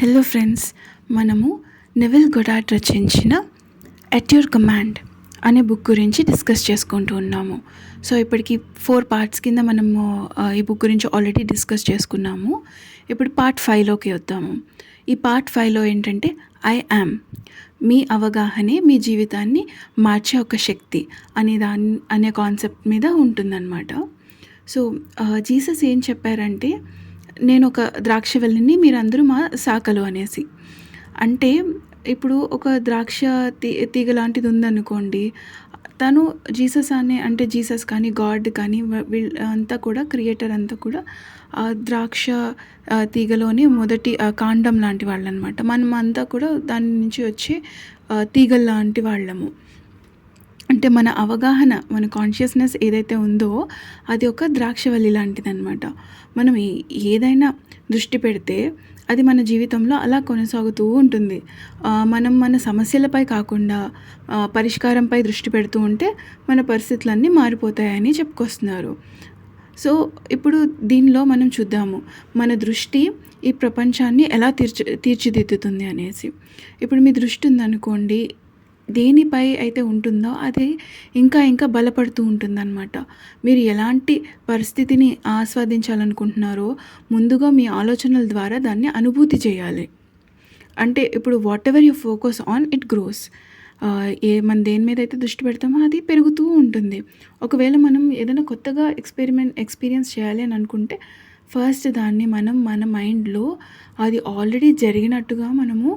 Hello friends, మనము Neville Goddard రచించిన at your command అనే బుక్ గురించి డిస్కస్ చేసుకుంటూ ఉన్నాము. సో ఇప్పటికి 4 పార్ట్స్ కింద మనము ఈ బుక్ గురించి ఆల్రెడీ డిస్కస్ చేసుకున్నాము. ఇప్పుడు పార్ట్ 5లోకి వద్దాము. ఈ పార్ట్ 5లో ఏంటంటే ఐ యామ్, మీ అవగాహనే మీ జీవితాన్ని మార్చే ఒక శక్తి అనే కాన్సెప్ట్ మీద ఉంటుందన్నమాట. సో జీసస్ ఏం చెప్పారంటే, నేను ఒక ద్రాక్షవల్లిని, మీరందరూ మా శాఖలు అనేసి. అంటే ఇప్పుడు ఒక ద్రాక్ష తీగ లాంటిది ఉందనుకోండి, తను జీసస్ అంటే జీసస్ కానీ గాడ్ కానీ అంతా కూడా క్రియేటర్ అంతా కూడా ఆ ద్రాక్ష తీగలోని మొదటి కాండం లాంటి వాళ్ళు అనమాట. మనం అంతా కూడా దాని నుంచి వచ్చే తీగల లాంటి వాళ్ళము. అంటే మన అవగాహన, మన కాన్షియస్నెస్ ఏదైతే ఉందో అది ఒక ద్రాక్షవల్లి లాంటిదన్నమాట. మనం ఏదైనా దృష్టి పెడితే అది మన జీవితంలో అలా కొనసాగుతూ ఉంటుంది. మనం మన సమస్యలపై కాకుండా పరిష్కారంపై దృష్టి పెడుతూ ఉంటే మన పరిస్థితులన్నీ మారిపోతాయని చెప్పుకొస్తున్నారు. సో ఇప్పుడు దీనిలో మనం చూద్దాము, మన దృష్టి ఈ ప్రపంచాన్ని ఎలా తీర్చిదిద్దుతుంది అనేసి. ఇప్పుడు మీ దృష్టి ఉందనుకోండి, దేనిపై అయితే ఉంటుందో అది ఇంకా ఇంకా బలపడుతూ ఉంటుందన్నమాట. మీరు ఎలాంటి పరిస్థితిని ఆస్వాదించాలనుకుంటున్నారో ముందుగా మీ ఆలోచనల ద్వారా దాన్ని అనుభూతి చేయాలి. అంటే ఇప్పుడు what ever you focus on it grows. మనం దేని మీద అయితే దృష్టి పెడతామో అది పెరుగుతూ ఉంటుంది. ఒకవేళ మనం ఏదైనా కొత్తగా ఎక్స్పీరియన్స్ చేయాలి అని అనుకుంటే ఫస్ట్ దాన్ని మన మైండ్లో అది ఆల్రెడీ జరిగినట్టుగా మనము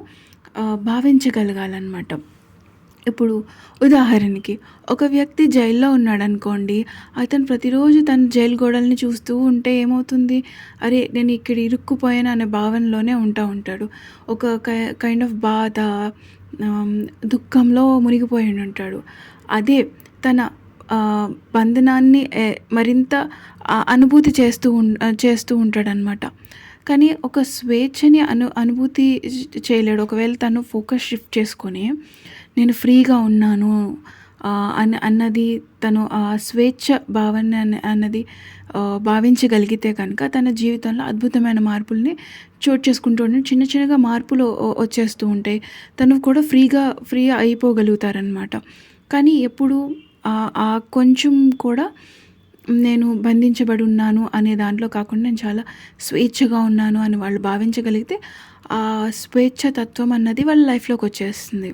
భావించగలగాలన్నమాట. ఇప్పుడు ఉదాహరణకి ఒక వ్యక్తి జైల్లో ఉన్నాడనుకోండి, అతను ప్రతిరోజు తన జైలు గోడల్ని చూస్తూ ఉంటే ఏమవుతుంది, అరే నేను ఇక్కడ ఇరుక్కుపోయాను అనే భావనలోనే ఉంటాడు. ఒక కైండ్ ఆఫ్ బాధ, దుఃఖంలో మునిగిపోయి ఉంటాడు. అదే తన బంధనాన్ని మరింత అనుభూతి చేస్తూ ఉంటాడనమాట. కానీ ఒక స్వేచ్ఛని అనుభూతి చేయలేడు. ఒకవేళ తను ఫోకస్ షిఫ్ట్ చేసుకొని నేను ఫ్రీగా ఉన్నాను అన్నది తను ఆ స్వేచ్ఛ భావన అన్నది భావించగలిగితే కనుక తన జీవితంలో అద్భుతమైన మార్పుల్ని చోటు చేసుకుంటూ ఉంటాడు. చిన్న చిన్నగా మార్పులు వచ్చేస్తూ ఉంటాయి. తను కూడా ఫ్రీ అయిపోగలుగుతారనమాట. కానీ ఎప్పుడు ఆ కొంచెం కూడా నేను బంధించబడి ఉన్నాను అనే దాంట్లో కాకుండా నేను చాలా స్వేచ్ఛగా ఉన్నాను అని వాళ్ళు భావించగలిగితే ఆ స్వేచ్ఛ తత్వం అన్నది వాళ్ళ లైఫ్లోకి వచ్చేస్తుంది.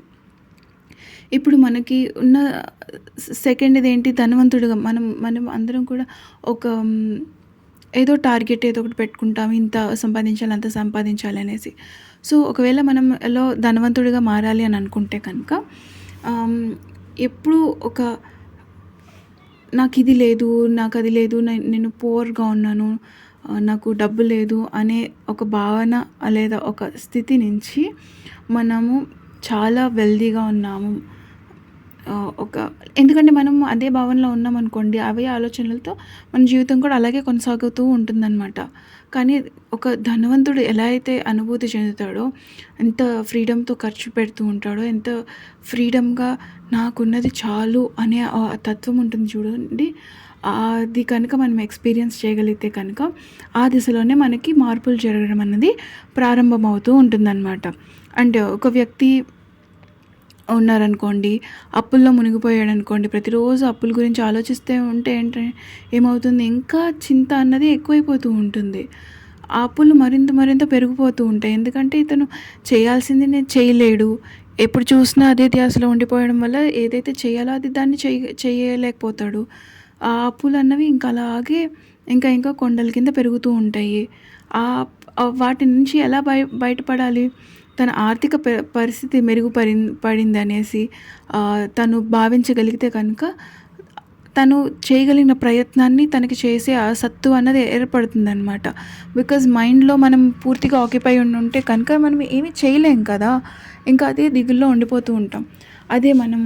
ఇప్పుడు మనకి ఉన్న సెకండ్ ఏంటి, ధనవంతుడిగా మనం అందరం కూడా ఒక ఏదో టార్గెట్ ఏదో ఒకటి పెట్టుకుంటాం, ఇంత సంపాదించాలి అంత సంపాదించాలి అనేసి. సో ఒకవేళ మనం ఎలా ధనవంతుడిగా మారాలి అని అనుకుంటే కనుక ఎప్పుడు ఒక నాకు ఇది లేదు, నాకు అది లేదు, నేను పూర్గా ఉన్నాను, నాకు డబ్బు లేదు అనే ఒక భావన లేదా ఒక స్థితి నుంచి మనము చాలా వెల్దీగా ఉన్నాము ఎందుకంటే మనం అదే భావనలో ఉన్నామనుకోండి, అవే ఆలోచనలతో మన జీవితం కూడా అలాగే కొనసాగుతూ ఉంటుందన్నమాట. కానీ ఒక ధనవంతుడు ఎలా అయితే అనుభూతి చెందుతాడో, ఎంత ఫ్రీడమ్తో ఖర్చు పెడుతూ ఉంటాడో, ఎంత ఫ్రీడమ్గా నాకున్నది చాలు అనే తత్వం ఉంటుంది చూడండి, అది కనుక మనం ఎక్స్పీరియన్స్ చేయగలిగితే కనుక ఆ దిశలోనే మనకి మార్పులు జరగడం అన్నది ప్రారంభమవుతూ ఉంటుందన్నమాట. అంటే ఒక వ్యక్తి ఉన్నారనుకోండి, అప్పుల్లో మునిగిపోయాడు అనుకోండి, ప్రతిరోజు అప్పుల గురించి ఆలోచిస్తూ ఉంటే ఏమవుతుంది, ఇంకా చింత అన్నది ఎక్కువైపోతూ ఉంటుంది. ఆ అప్పులు మరింత పెరిగిపోతూ ఉంటాయి. ఎందుకంటే ఇతను చేయాల్సింది నేను చేయలేడు, ఎప్పుడు చూసినా అదే ధ్యాసలో ఉండిపోవడం వల్ల ఏదైతే చేయాలో అది దాన్ని చేయలేకపోతాడు. ఆ అప్పులు అన్నవి ఇంకా అలాగే ఇంకా కొండల కింద పెరుగుతూ ఉంటాయి. వాటి నుంచి ఎలా బయటపడాలి, తన ఆర్థిక పరిస్థితి పడిందనేసి తను భావించగలిగితే కనుక తను చేయగలిగిన ప్రయత్నాన్ని తనకి చేసే ఆ సత్తు అన్నది ఏర్పడుతుందన్నమాట. బికాజ్ మైండ్లో మనం పూర్తిగా ఆక్యుపై ఉంటే కనుక మనం ఏమీ చేయలేం కదా, ఇంకా అదే దిగుల్లో ఉండిపోతూ ఉంటాం. అదే మనం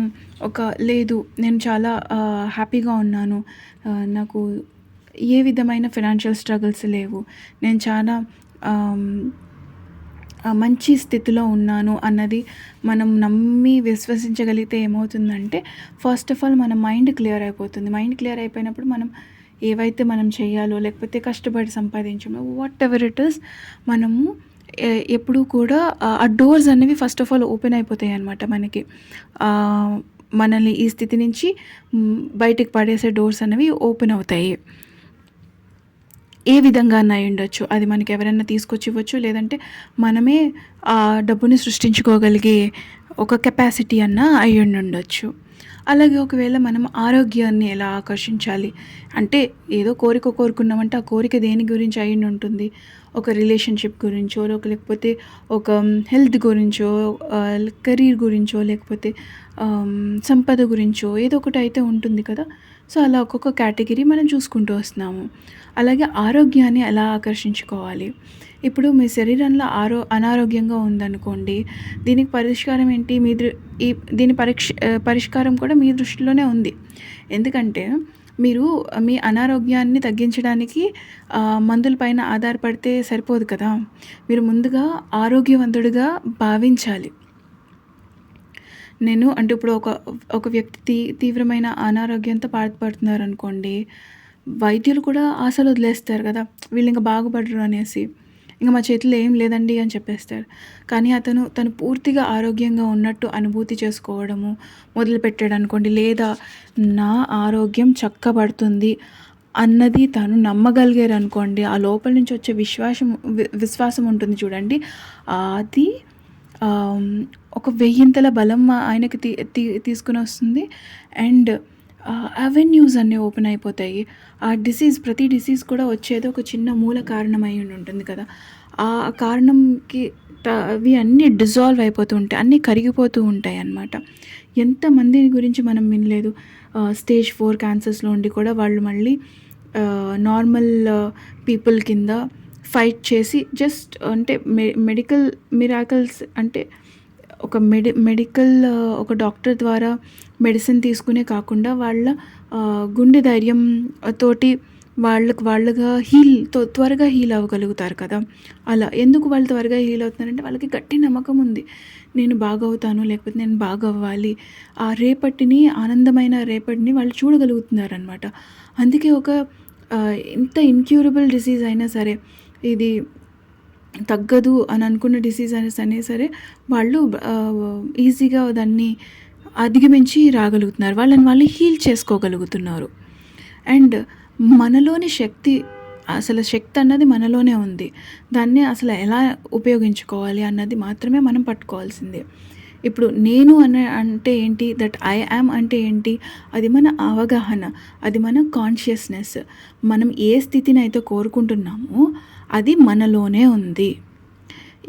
లేదు నేను చాలా హ్యాపీగా ఉన్నాను, నాకు ఏ విధమైన ఫైనాన్షియల్ స్ట్రగుల్స్ లేవు, నేను చాలా మంచి స్థితిలో ఉన్నాను అన్నది మనం నమ్మి విశ్వసించగలిగితే ఏమవుతుందంటే, ఫస్ట్ ఆఫ్ ఆల్ మన మైండ్ క్లియర్ అయిపోతుంది. మైండ్ క్లియర్ అయిపోయినప్పుడు మనం ఏవైతే మనం చేయాలో, లేకపోతే కష్టపడి సంపాదించామో, వాట్ ఎవర్ ఇట్ ఈస్, మనము ఎప్పుడూ కూడా ఆ డోర్స్ అనేవి ఫస్ట్ ఆఫ్ ఆల్ ఓపెన్ అయిపోతాయనమాట మనకి. ఆహ్, మనల్ని ఈ స్థితి నుంచి బయటికి పడేసే డోర్స్ అనేవి ఓపెన్ అవుతాయి. ఏ విధంగానై ఉండొచ్చు. అది మనకెవరైనా తీసుకొచ్చి ఇవ్వచ్చు. లేదంటే మనమే ఆ డబ్బుని సృష్టించుకోగలిగే ఒక కెపాసిటీ అన్నా అయ్యుండుండొచ్చు. అలాగే ఒకవేళ మనం ఆరోగ్యాన్ని ఎలా ఆకర్షించాలి? అంటే ఏదో కోరిక కోరుకున్నామంటే ఆ కోరిక దేని గురించి అయ్యుండుంటుంది. ఒక రిలేషన్‌షిప్ గురించో, లేకపోతే ఒక హెల్త్ గురించో, కెరీర్ గురించో, లేకపోతే సంపద గురించో ఏదో ఒకటి అయితే ఉంటుంది కదా! సో, అలా ఒక్కొక్క కేటగిరీ మనం చూసుకుంటూ వస్తున్నాము. అలాగే ఆరోగ్యాన్ని ఎలా ఆకర్షించుకోవాలి? ఇప్పుడు మీ శరీరంలో అనారోగ్యంగా ఉందనుకోండి, దీనికి పరిష్కారం ఏంటి? మీ దృ ఈ దీని పరిష్కారం కూడా మీ దృష్టిలోనే ఉంది. ఎందుకంటే మీరు మీ అనారోగ్యాన్ని తగ్గించడానికి మందుల పైన ఆధారపడితే సరిపోదు కదా! మీరు ముందుగా ఆరోగ్యవంతుడిగా భావించాలి. నేను అంటే ఇప్పుడు ఒక వ్యక్తి తీవ్రమైన అనారోగ్యంతో బాధపడుతున్నారనుకోండి, వైద్యులు కూడా ఆశలు వదిలేస్తారు కదా! వీళ్ళింక బాగుపడరు అనేసి. ఇంక మా చేతిలో ఏం లేదండి అని చెప్పేస్తారు. కానీ తను పూర్తిగా ఆరోగ్యంగా ఉన్నట్టు అనుభూతి చేసుకోవడము మొదలుపెట్టాడనుకోండి, లేదా నా ఆరోగ్యం చక్కబడుతుంది అన్నది తను నమ్మగలిగారనుకోండి, ఆ లోపల నుంచి వచ్చే విశ్వాసం ఉంటుంది చూడండి. అది ఆహ్, ఒక వెయ్యింతల బలం ఆయనకి తీసుకొనొస్తుంది. అండ్ అవెన్యూస్ అన్నీ ఓపెన్ అయిపోతాయి. ఆ ప్రతి డిసీజ్ కూడా వచ్చేది ఒక చిన్న మూల కారణం అయ్యుండుంటుంది కదా! ఆ కారణంకి అవి అన్నీ డిజాల్వ్ అయిపోతూ ఉంటాయి. అన్నీ కరిగిపోతూ ఉంటాయన్నమాట. ఎంతమంది గురించి మనం వినలేదు. స్టేజ్ 4 క్యాన్సర్స్‌లో ఉండి కూడా వాళ్ళు మళ్ళీ నార్మల్ పీపుల్ కింద ఫైట్ చేసి జస్ట్ అంటే మెడికల్ మిరాకిల్స్ అంటే ఒక మెడికల్ ఒక డాక్టర్ ద్వారా మెడిసిన్ తీసుకునే కాకుండా వాళ్ళ గుండె ధైర్యం తోటి వాళ్ళుగా త్వరగా హీల్ అవ్వగలుగుతారు కదా! అలా ఎందుకు వాళ్ళు త్వరగా హీల్ అవుతున్నారంటే వాళ్ళకి గట్టి నమ్మకం ఉంది. నేను బాగవుతాను, లేకపోతే నేను బాగవ్వాలి. ఆ రేపటిని ఆనందమైన రేపటిని వాళ్ళు చూడగలుగుతున్నారనమాట. అందుకే ఎంత ఇన్‌క్యూరబుల్ డిసీజ్ అయినా సరే, ఇది తగ్గదు అని అనుకున్న డిసీజ్ అయినా సరే వాళ్ళు ఈజీగా దాన్ని అధిగమించి రాగలుగుతున్నారు. వాళ్ళని వాళ్ళు హీల్ చేసుకోగలుగుతున్నారు. అండ్ మనలోని శక్తి అన్నది మనలోనే ఉంది. దాన్ని అసలు ఎలా ఉపయోగించుకోవాలి అన్నది మాత్రమే మనం పట్టుకోవాల్సిందే. ఇప్పుడు నేను అంటే ఏంటి? దట్ ఐ యామ్ అంటే ఏంటి? అది మన అవగాహన. అది మన కాన్షియస్‌నెస్. మనం ఏ స్థితినైతే కోరుకుంటున్నామో అది మనలోనే ఉంది.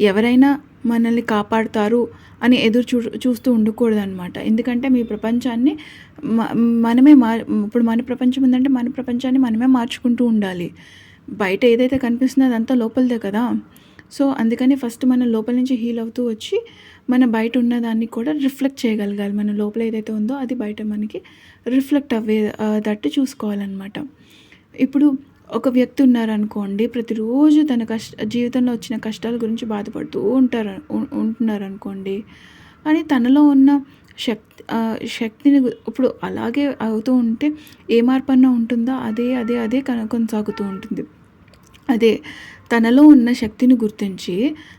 ఎవరైనా మనల్ని కాపాడతారు అని ఎదురు చూస్తూ ఉండకూడదనమాట. ఎందుకంటే మీ ప్రపంచాన్ని మనమే ఇప్పుడు మన ప్రపంచం ఉందంటే మన ప్రపంచాన్ని మనమే మార్చుకుంటూ ఉండాలి. బయట ఏదైతే కనిపిస్తుందో అదంతా లోపలిదే కదా! సో, అందుకని ఫస్ట్ మనం లోపల నుంచి హీల్ అవుతూ వచ్చి మన బయట ఉన్నదాన్ని కూడా రిఫ్లెక్ట్ చేయగలగాలి. మన లోపల ఏదైతే ఉందో అది బయట మనకి రిఫ్లెక్ట్ దట్టు చూసుకోవాలనమాట. ఇప్పుడు ఒక వ్యక్తి ఉన్నారనుకోండి, ప్రతిరోజు తన జీవితంలో వచ్చిన కష్టాల గురించి బాధపడుతూ ఉంటున్నారనుకోండి. కానీ తనలో ఉన్న శక్తిని ఇప్పుడు అలాగే అవుతూ ఉంటే ఏ మార్పన్నా ఉంటుందా? అదే కొనసాగుతూ ఉంటుంది. అదే తనలో ఉన్న శక్తిని గుర్తించి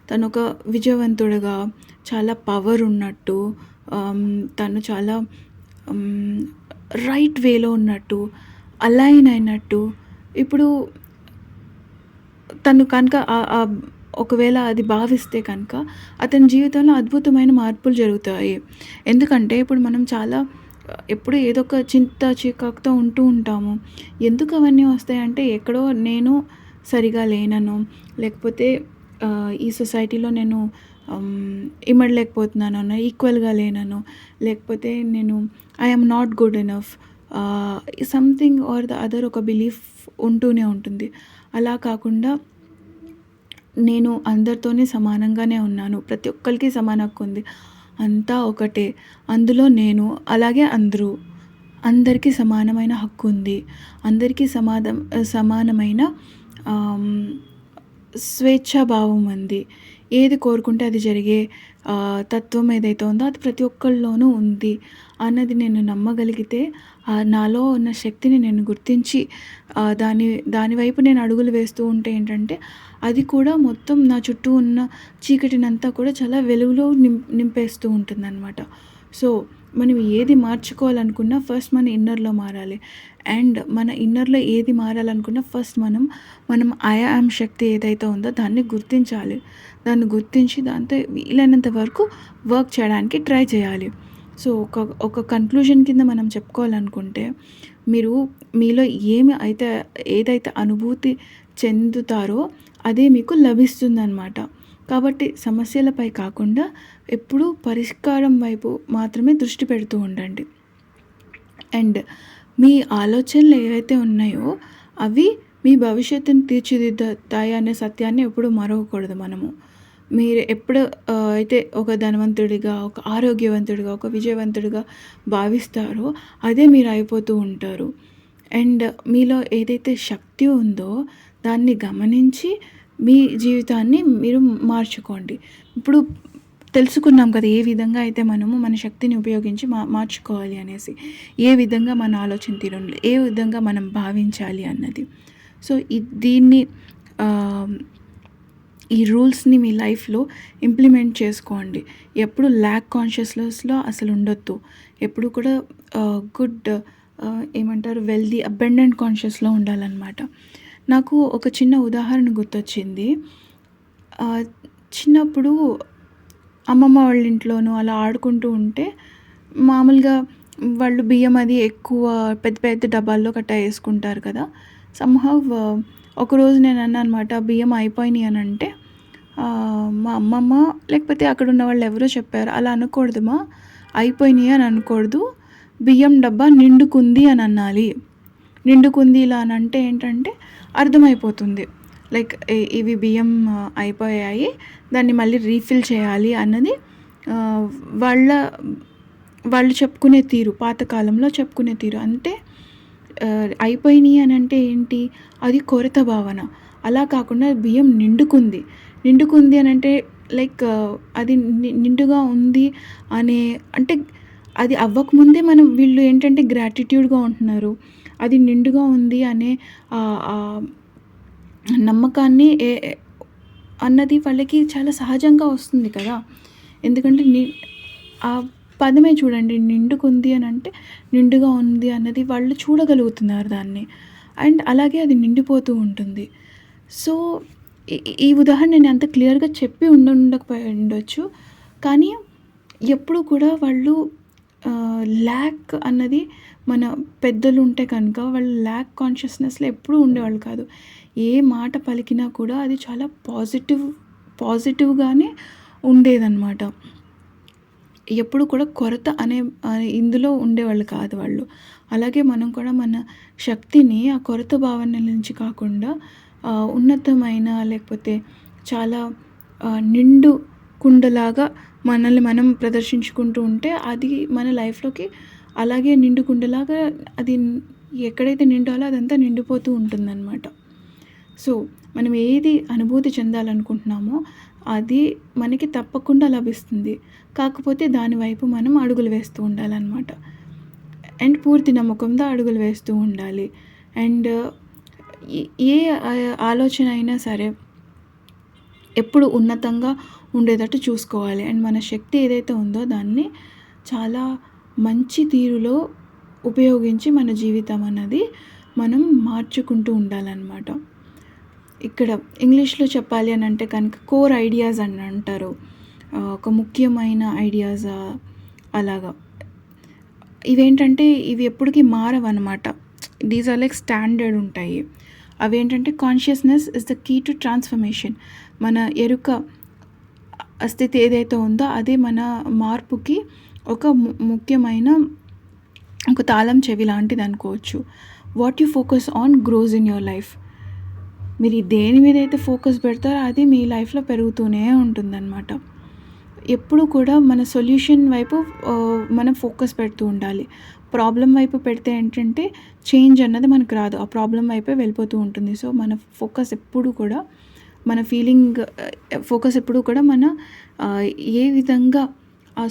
తనొక విజయవంతుడిగా, చాలా పవర్ ఉన్నట్టు, తను చాలా రైట్ వేలో ఉన్నట్టు, అలైన్ అయినట్టు, ఇప్పుడు తను కనుక ఒకవేళ అది భావిస్తే కనుక అతని జీవితంలో అద్భుతమైన మార్పులు జరుగుతాయి. ఎందుకంటే ఇప్పుడు మనం చాలా ఎప్పుడు ఏదో ఒక చింత చికాకుతో ఉంటూ ఉంటాము. ఎందుకు అవన్నీ వస్తాయంటే ఎక్కడో నేను సరిగా లేననో, లేకపోతే ఈ సొసైటీలో నేను ఇమడలేకపోతున్నానో, ఈక్వల్‌గా లేననో, లేకపోతే నేను I am not good enough, something or the other ఒక బిలీఫ్ ఉంటూనే ఉంటుంది. అలా కాకుండా నేను అందరితోని సమానంగానే ఉన్నాను. ప్రతి ఒక్కళ్ళకి సమాన హక్కు ఉంది. అంతా ఒకటే. అందులో నేను, అలాగే అందరూ. అందరికీ సమానమైన హక్కు ఉంది. అందరికీ సమానమైన స్వేచ్ఛాభావం ఉంది. ఏది కోరుకుంటే అది జరిగే తత్వం ఏదైతే ఉందో అది ప్రతి ఒక్కళ్ళలోనూ ఉంది అన్నది నేను నమ్మగలిగితే, నాలో ఉన్న శక్తిని నేను గుర్తించి దాని దాని వైపు నేను అడుగులు వేస్తూ ఉంటే ఏంటంటే, అది కూడా మొత్తం నా చుట్టూ ఉన్న చీకటినంతా కూడా చాలా వెలుగులో నింపేస్తూ ఉంటుందనమాట. సో, మనం ఏది మార్చుకోవాలనుకున్నా ఫస్ట్ మన ఇన్నర్‌లో మారాలి. అండ్ మన ఇన్నర్‌లో ఏది మారాలనుకున్నా ఫస్ట్ మనం ఐ యామ్ శక్తి ఏదైతే ఉందో దాన్ని గుర్తించాలి. దాన్ని గుర్తించి దాంతో వీలైనంత వరకు వర్క్ చేయడానికి ట్రై చేయాలి. సో, ఒక కన్క్లూజన్ కింద మనం చెప్పుకోవాలనుకుంటే, మీరు మీలో ఏదైతే అనుభూతి చెందుతారో అదే మీకు లభిస్తుందనమాట. కాబట్టి సమస్యలపై కాకుండా ఎప్పుడూ పరిష్కారం వైపు మాత్రమే దృష్టి పెడుతూ ఉండండి. అండ్ మీ ఆలోచనలు ఏవైతే ఉన్నాయో అవి మీ భవిష్యత్తుని తీర్చిదిద్దుతాయి అనే సత్యాన్ని ఎప్పుడూ మరవకూడదు మనము. మీరు ఎప్పుడు అయితే ఒక ధనవంతుడిగా, ఒక ఆరోగ్యవంతుడిగా, ఒక విజయవంతుడిగా భావిస్తారో అదే మీరు అయిపోతూ ఉంటారు. అండ్ మీలో ఏదైతే శక్తి ఉందో దాన్ని గమనించి మీ జీవితాన్ని మీరు మార్చుకోండి. ఇప్పుడు తెలుసుకున్నాం కదా! ఏ విధంగా అయితే మనము మన శక్తిని ఉపయోగించి మార్చుకోవాలి అనేసి. ఏ విధంగా మన ఆలోచన తీరుండాలి, ఏ విధంగా మనం భావించాలి అన్నది. సో, దీన్ని ఈ రూల్స్‌ని మీ లైఫ్‌లో ఇంప్లిమెంట్ చేసుకోండి. ఎప్పుడు ల్యాక్ కాన్షియస్‌నెస్‌లో అసలు ఉండొద్దు. ఎప్పుడు కూడా గుడ్ ఏమంటారు వెల్తీ అబండెంట్ కాన్షియస్‌లో ఉండాలన్నమాట. నాకు ఒక చిన్న ఉదాహరణ గుర్తొచ్చింది. చిన్నప్పుడు అమ్మమ్మ వాళ్ళ ఇంట్లోనూ అలా ఆడుకుంటూ ఉంటే మామూలుగా వాళ్ళు బియ్యం అది ఎక్కువ పెద్ద పెద్ద డబ్బాల్లో గట్టా వేసుకుంటారు కదా! సమ్‌హౌ ఒకరోజు నేను అన్నా అనమాట, బియ్యం అయిపోయినాయి అని అంటే, మా అమ్మమ్మ లేకపోతే అక్కడ ఉన్న వాళ్ళు ఎవరో చెప్పారు, అలా అనకూడదుమా, అయిపోయినాయి అని అనకూడదు, బియ్యం డబ్బా నిండుకుంది అని అనాలి. నిండుకుంది ఇలా అని అంటే ఏంటంటే అర్థమైపోతుంది. లైక్ ఇవి బియ్యం అయిపోయాయి, దాన్ని మళ్ళీ రీఫిల్ చేయాలి అన్నది వాళ్ళ వాళ్ళు చెప్పుకునే తీరు, పాతకాలంలో చెప్పుకునే తీరు. అంటే అయిపోయినాయి అని అంటే ఏంటి, అది కొరత భావన. అలా కాకుండా బియ్యం నిండుకుంది. నిండుకుంది అని అంటే లైక్ అది నిండుగా ఉంది అనే అంటే అది అవ్వకముందే వీళ్ళు ఏంటంటే గ్రాటిట్యూడ్‌గా ఉంటున్నారు. అది నిండుగా ఉంది అనే నమ్మకాన్ని అన్నది వాళ్ళకి చాలా సహజంగా వస్తుంది కదా! ఎందుకంటే ఆ పదమే చూడండి, నిండుకుంది అని అంటే నిండుగా ఉంది అన్నది వాళ్ళు చూడగలుగుతున్నారు దాన్ని. అండ్ అలాగే అది నిండిపోతూ ఉంటుంది. సో, ఈ ఉదాహరణ నేను అంత క్లియర్‌గా చెప్పి ఉండకపోయి ఉండొచ్చు. కానీ ఎప్పుడు కూడా వాళ్ళు ల్యాక్ అన్నది మన పెద్దలు ఉంటే కనుక వాళ్ళు ల్యాక్ కాన్షియస్‌నెస్‌లో ఎప్పుడూ ఉండేవాళ్ళు కాదు. ఏ మాట పలికినా కూడా అది చాలా పాజిటివ్‌గానే ఉండేదన్నమాట. ఎప్పుడు కూడా కొరత ఇందులో ఉండేవాళ్ళు కాదు వాళ్ళు. అలాగే మనం కూడా మన శక్తిని ఆ కొరత భావన నుంచి కాకుండా ఉన్నతమైన లేకపోతే చాలా నిండు కుండలాగా మనల్ని మనం ప్రదర్శించుకుంటూ ఉంటే అది మన లైఫ్‌లోకి అలాగే నిండు కుండలాగా అది ఎక్కడైతే నిండాలో అదంతా నిండిపోతూ ఉంటుందన్నమాట. సో, మనం ఏది అనుభూతి చెందాలనుకుంటున్నామో అది మనకి తప్పకుండా లభిస్తుంది. కాకపోతే దాని వైపు మనం అడుగులు వేస్తూ ఉండాలన్నమాట. అండ్ పూర్తి నమ్మకంతో అడుగులు వేస్తూ ఉండాలి. అండ్ ఏ ఆలోచన అయినా సరే ఎప్పుడు ఉన్నతంగా ఉండేటట్టు చూసుకోవాలి. అండ్ మన శక్తి ఏదైతే ఉందో దాన్ని చాలా మంచి తీరులో ఉపయోగించి మన జీవితం అన్నది మనం మార్చుకుంటూ ఉండాలన్నమాట. ఇక్కడ ఇంగ్లీష్‌లో చెప్పాలి అని అంటే కనుక కోర్ ఐడియాస్ అని అంటారు. ఒక ముఖ్యమైన ఐడియాస్ అలాగా. ఇవేంటంటే ఇవి ఎప్పటికీ మారవన్నమాట. దీస్ ఆర్ లైక్ స్టాండర్డ్ ఉంటాయి. అవేంటంటే consciousness is the key to transformation. మన ఎరుక స్థితి ఏదైతే ఉందో అదే మన మార్పుకి ఒక ముఖ్యమైన ఒక తాళం చెవి లాంటిది అనుకోవచ్చు. What you focus on gross in your life. మీరు దేని మీద అయితే ఫోకస్ పెడతారో అది మీ లైఫ్‌లో పెరుగుతూనే ఉంటుందన్నమాట. ఎప్పుడు కూడా మన సొల్యూషన్ వైపు మనం ఫోకస్ పెడుతూ ఉండాలి. ప్రాబ్లమ్ వైపు పెడితే ఏంటంటే చేంజ్ అన్నది మనకు రాదు. ఆ ప్రాబ్లమ్ వైపే వెళ్ళిపోతూ ఉంటుంది. సో, మన ఫోకస్ ఎప్పుడు కూడా మన ఫీలింగ్ ఫోకస్ ఎప్పుడు కూడా మన ఏ విధంగా ఆ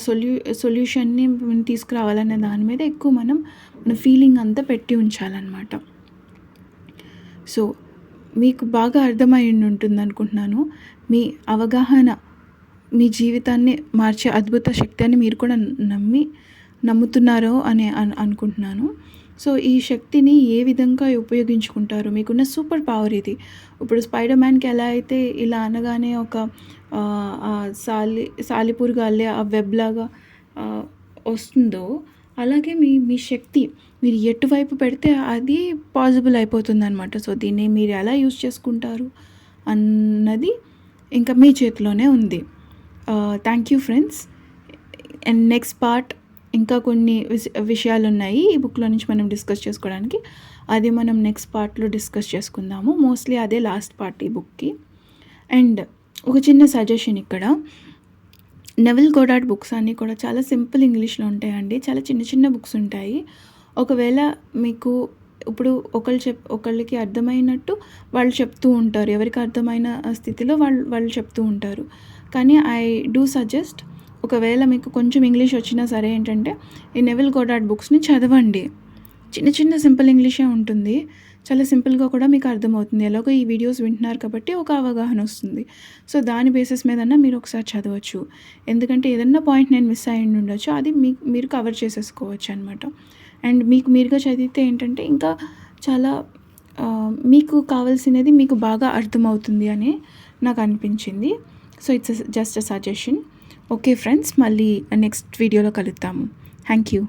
సొల్యూషన్ని తీసుకురావాలనే దాని మీద ఎక్కువ మనం మన ఫీలింగ్ అంతా పెట్టి ఉంచాలన్నమాట. సో మీకు బాగా అర్థమై ఉంటుంది అనుకుంటున్నాను. మీ అవగాహన మీ జీవితాన్ని మార్చే అద్భుత శక్తి అని మీరు కూడా నమ్ముతున్నారో అని అనుకుంటున్నాను. సో ఈ శక్తిని ఏ విధంగా ఉపయోగించుకుంటారు? మీకున్న సూపర్ పవర్ ఇది. ఇప్పుడు స్పైడర్ మ్యాన్కి ఎలా అయితే ఇలా అనగానే ఒక సాలిపురుగు అల్లే ఆ వెబ్ లాగా వస్తుందో, అలాగే మీ శక్తి మీరు ఎటువైపు పెడితే అది పాసిబుల్ అయిపోతుందన్నమాట. సో దీన్ని మీరు ఎలా యూజ్ చేసుకుంటారు అన్నది ఇంకా మీ చేతిలోనే ఉంది. Thank you friends. And next part ఇంకా కొన్ని విషయాలు ఉన్నాయి ఈ బుక్లో నుంచి మనం డిస్కస్ చేసుకోవడానికి. అది మనం నెక్స్ట్ పార్ట్లో డిస్కస్ చేసుకుందాము. మోస్ట్లీ అదే లాస్ట్ పార్ట్ ఈ బుక్కి. అండ్ ఒక చిన్న సజెషన్ ఇక్కడ, నెవిల్ గోడార్డ్ బుక్స్ అన్నీ కూడా చాలా సింపుల్ ఇంగ్లీష్లో ఉంటాయండి. చాలా చిన్న చిన్న బుక్స్ ఉంటాయి. ఒకవేళ మీకు ఇప్పుడు ఒకళ్ళకి అర్థమైనట్టు వాళ్ళు చెప్తూ ఉంటారు, ఎవరికి అర్థమైన స్థితిలో వాళ్ళు చెప్తూ ఉంటారు. కానీ ఐ డూ సజెస్ట్, ఒకవేళ మీకు కొంచెం ఇంగ్లీష్ వచ్చినా సరే ఏంటంటే ఈ నెవిల్ గోడార్డ్ బుక్స్ని చదవండి. చిన్న చిన్న సింపుల్ ఇంగ్లీషే ఉంటుంది. చాలా సింపుల్గా కూడా మీకు అర్థమవుతుంది. ఎలాగో ఈ వీడియోస్ వింటున్నారు కాబట్టి ఒక అవగాహన వస్తుంది. సో దాని బేసిస్ మీదన్నా మీరు ఒకసారి చదవచ్చు. ఎందుకంటే ఏదన్నా పాయింట్ నేను మిస్ అయ్యి ఉండొచ్చు, అది మీరు కవర్ చేసేసుకోవచ్చు అనమాట. అండ్ మీకు మీరుగా చదివితే ఏంటంటే ఇంకా చాలా మీకు కావాల్సినది మీకు బాగా అర్థమవుతుంది అని నాకు అనిపించింది. So it's just a suggestion. Okay friends, మళ్ళీ నెక్స్ట్ వీడియోలో కలుద్దాము. Thank you.